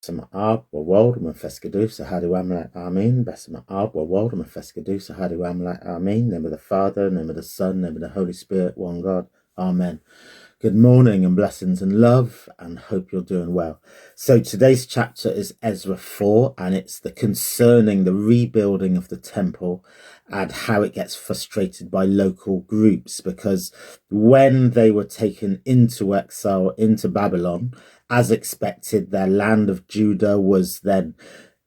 Besma Ab Wawald Mefeskedu Sahadu Amla Amin. Besma Ab Wawald Mefeskedu Sahadu Amla Amin. Name of the Father, name of the Son, name of the Holy Spirit, one God. Amen. Good morning and blessings and love, and hope you're doing well. So today's chapter is Ezra 4, and it's concerning the rebuilding of the temple and how it gets frustrated by local groups, because when they were taken into exile into Babylon, as expected, their land of Judah was then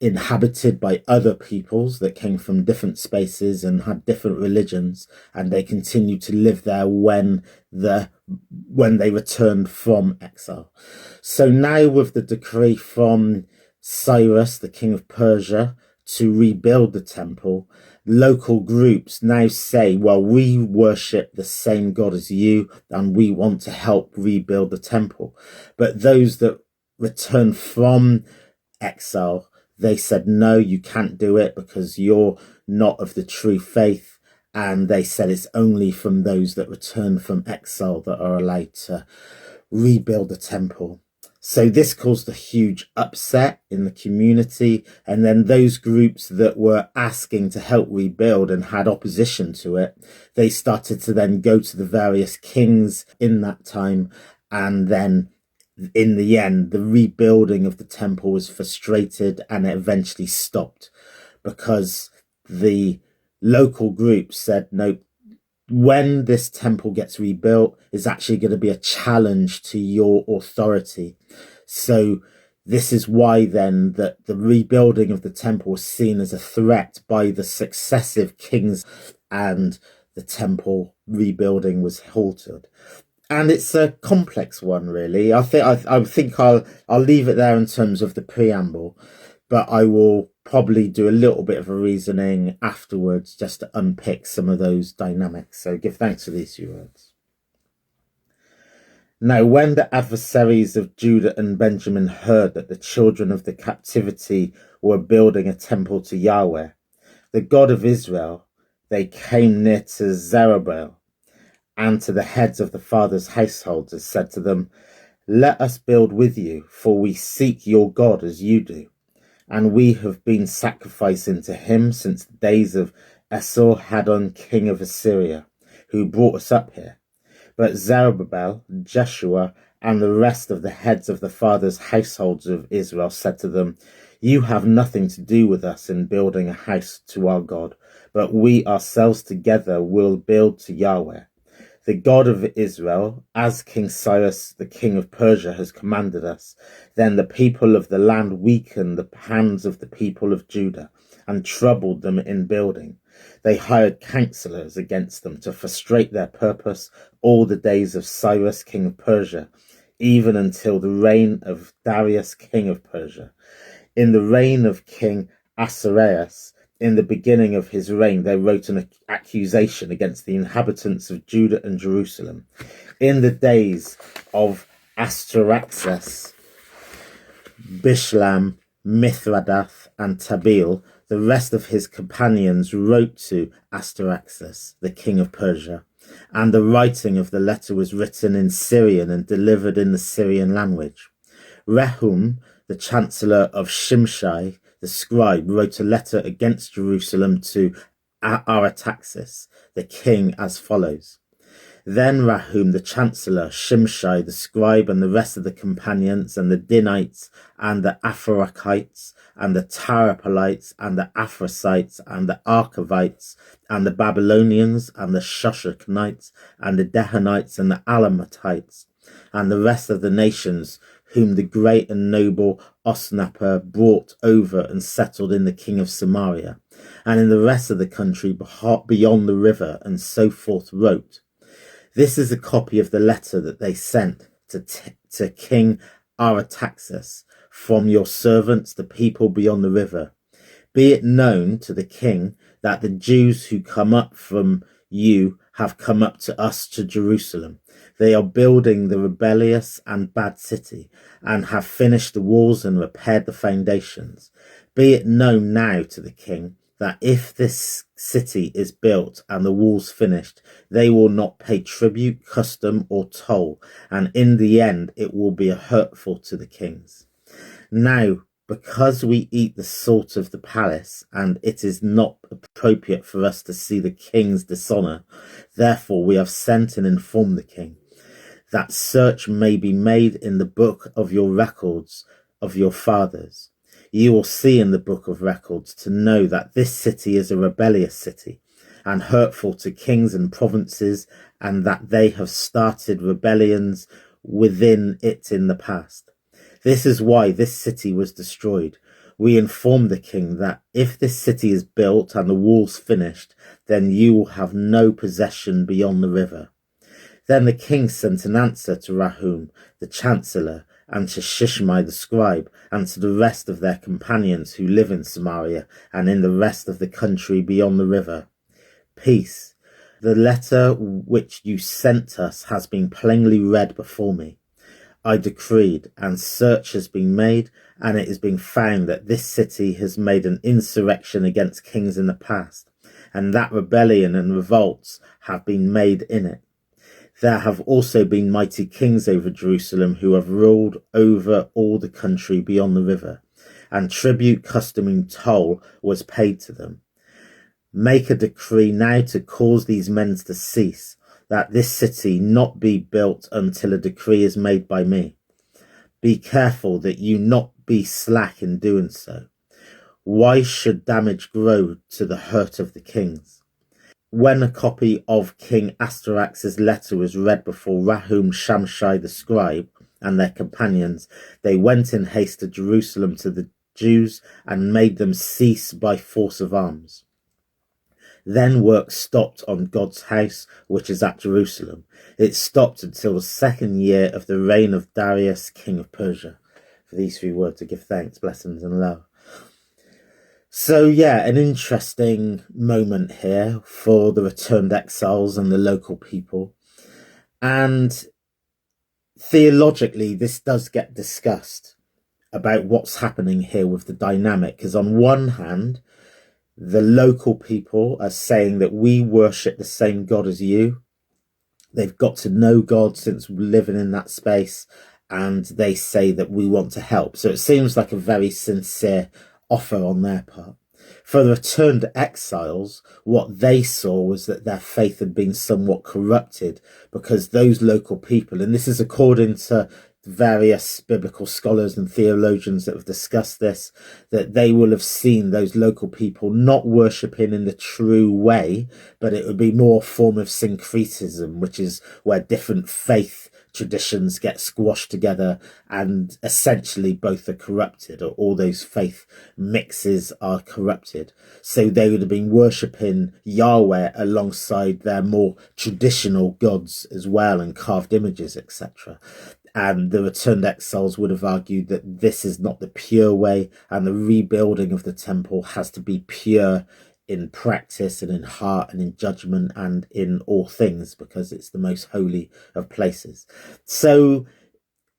inhabited by other peoples that came from different spaces and had different religions, and they continued to live there when they returned from exile. So now, with the decree from Cyrus, the king of Persia, to rebuild the temple, local groups now say, well, we worship the same God as you and we want to help rebuild the temple. But those that returned from exile, they said, no, you can't do it because you're not of the true faith. And they said it's only from those that return from exile that are allowed to rebuild the temple. So this caused a huge upset in the community. And then those groups that were asking to help rebuild and had opposition to it, they started to then go to the various kings in that time. And then in the end, the rebuilding of the temple was frustrated and it eventually stopped because the local group said, no, when this temple gets rebuilt, is actually going to be a challenge to your authority. So this is why then that the rebuilding of the temple was seen as a threat by the successive kings, and the temple rebuilding was halted. And it's a complex one, really. I think I'll leave it there in terms of the preamble, but I will probably do a little bit of a reasoning afterwards just to unpick some of those dynamics. So give thanks for these few words. Now, when the adversaries of Judah and Benjamin heard that the children of the captivity were building a temple to Yahweh, the God of Israel, they came near to Zerubbabel and to the heads of the fathers' households and said to them, let us build with you, for we seek your God as you do. And we have been sacrificing to him since the days of Esarhaddon, king of Assyria, who brought us up here. But Zerubbabel, Jeshua, and the rest of the heads of the fathers' households of Israel said to them, you have nothing to do with us in building a house to our God, but we ourselves together will build to Yahweh, the God of Israel, as King Cyrus, the king of Persia, has commanded us. Then the people of the land weakened the hands of the people of Judah and troubled them in building. They hired counselors against them to frustrate their purpose all the days of Cyrus, king of Persia, even until the reign of Darius, king of Persia. In the reign of King Ahasuerus, in the beginning of his reign, they wrote an accusation against the inhabitants of Judah and Jerusalem. In the days of Astaraxes, Bishlam, Mithridath, and Tabeel, the rest of his companions wrote to Astaraxes, the king of Persia, and the writing of the letter was written in Syrian and delivered in the Syrian language. Rehum, the chancellor of Shimshai, the scribe, wrote a letter against Jerusalem to Artaxerxes, the king, as follows. Then Rehum, the chancellor, Shimshai, the scribe, and the rest of the companions, and the Dinites, and the Aphorachites, and the Tarapolites, and the Aphrasites, and the Archavites, and the Babylonians, and the Shoshanites, and the Dehanites, and the Alamatites, and the rest of the nations, whom the great and noble Osnappar brought over and settled in the king of Samaria, and in the rest of the country beyond the river, and so forth wrote. This is a copy of the letter that they sent to King Artaxerxes from your servants, the people beyond the river. Be it known to the king that the Jews who come up from you have come up to us to Jerusalem. They are building the rebellious and bad city, and have finished the walls and repaired the foundations. Be it known now to the king that if this city is built and the walls finished, they will not pay tribute, custom, or toll, and in the end it will be hurtful to the kings. Now, because we eat the salt of the palace, and it is not appropriate for us to see the king's dishonour, therefore we have sent and informed the king, that search may be made in the book of your records of your fathers. You will see in the book of records to know that this city is a rebellious city and hurtful to kings and provinces, and that they have started rebellions within it in the past. This is why this city was destroyed. We informed the king that if this city is built and the walls finished, then you will have no possession beyond the river. Then the king sent an answer to Rahum, the chancellor, and to Shishmai the scribe, and to the rest of their companions who live in Samaria and in the rest of the country beyond the river. Peace. The letter which you sent us has been plainly read before me. I decreed, and search has been made, and it has been found that this city has made an insurrection against kings in the past, and that rebellion and revolts have been made in it. There have also been mighty kings over Jerusalem who have ruled over all the country beyond the river, and tribute, custom, and toll was paid to them. Make a decree now to cause these men to cease, that this city not be built until a decree is made by me. Be careful that you not be slack in doing so. Why should damage grow to the hurt of the kings? When a copy of King Astarax's letter was read before Rahum, Shamshai the scribe, and their companions, they went in haste to Jerusalem to the Jews and made them cease by force of arms. Then work stopped on God's house, which is at Jerusalem. It stopped until the 2nd year of the reign of Darius, king of Persia. For these 3 words to give thanks, blessings, and love. So yeah, an interesting moment here for the returned exiles and the local people. And theologically, this does get discussed about what's happening here with the dynamic. Because on one hand, the local people are saying that we worship the same God as you. They've got to know God since living in that space, and they say that we want to help. So it seems like a very sincere offer on their part. For the returned exiles, what they saw was that their faith had been somewhat corrupted, because those local people, and this is according to various biblical scholars and theologians that have discussed this, that they will have seen those local people not worshipping in the true way, but it would be more a form of syncretism, which is where different faith traditions get squashed together, and essentially both are corrupted, or all those faith mixes are corrupted. So they would have been worshipping Yahweh alongside their more traditional gods as well, and carved images, etc. And the returned exiles would have argued that this is not the pure way, and the rebuilding of the temple has to be pure in practice and in heart and in judgment and in all things, because it's the most holy of places. So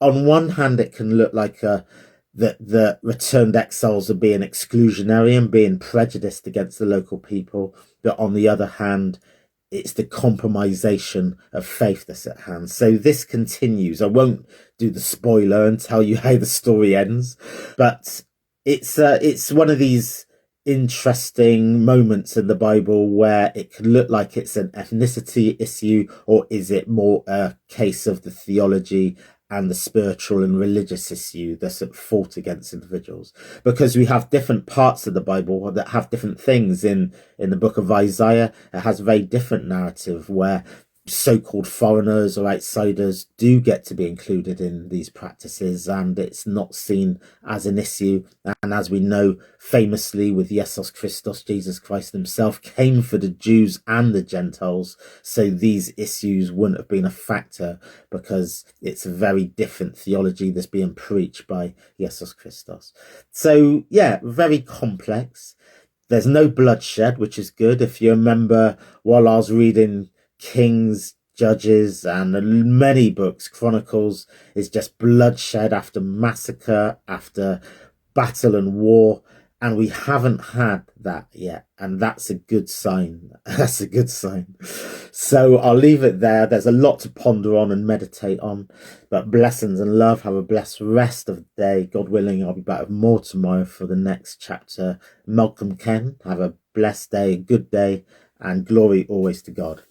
on one hand, it can look like that the returned exiles are being exclusionary and being prejudiced against the local people, but on the other hand, it's the compromisation of faith that's at hand. So this continues. I won't do the spoiler and tell you how the story ends, but it's one of these interesting moments in the Bible where it could look like it's an ethnicity issue, or is it more a case of the theology and the spiritual and religious issue that's at fault against individuals? Because we have different parts of the Bible that have different things. In the book of Isaiah, it has a very different narrative where so-called foreigners or outsiders do get to be included in these practices, and it's not seen as an issue. And as we know, famously with Jesus Christos, Jesus Christ himself came for the Jews and the Gentiles, so these issues wouldn't have been a factor, because it's a very different theology that's being preached by Jesus Christos. So yeah, very complex. There's no bloodshed, which is good. If you remember, while I was reading Kings, Judges, and many books, Chronicles, is just bloodshed after massacre, after battle and war. And we haven't had that yet. And that's a good sign. That's a good sign. So I'll leave it there. There's a lot to ponder on and meditate on. But blessings and love. Have a blessed rest of the day. God willing, I'll be back with more tomorrow for the next chapter. Malcolm Ken, have a blessed day, a good day, and glory always to God.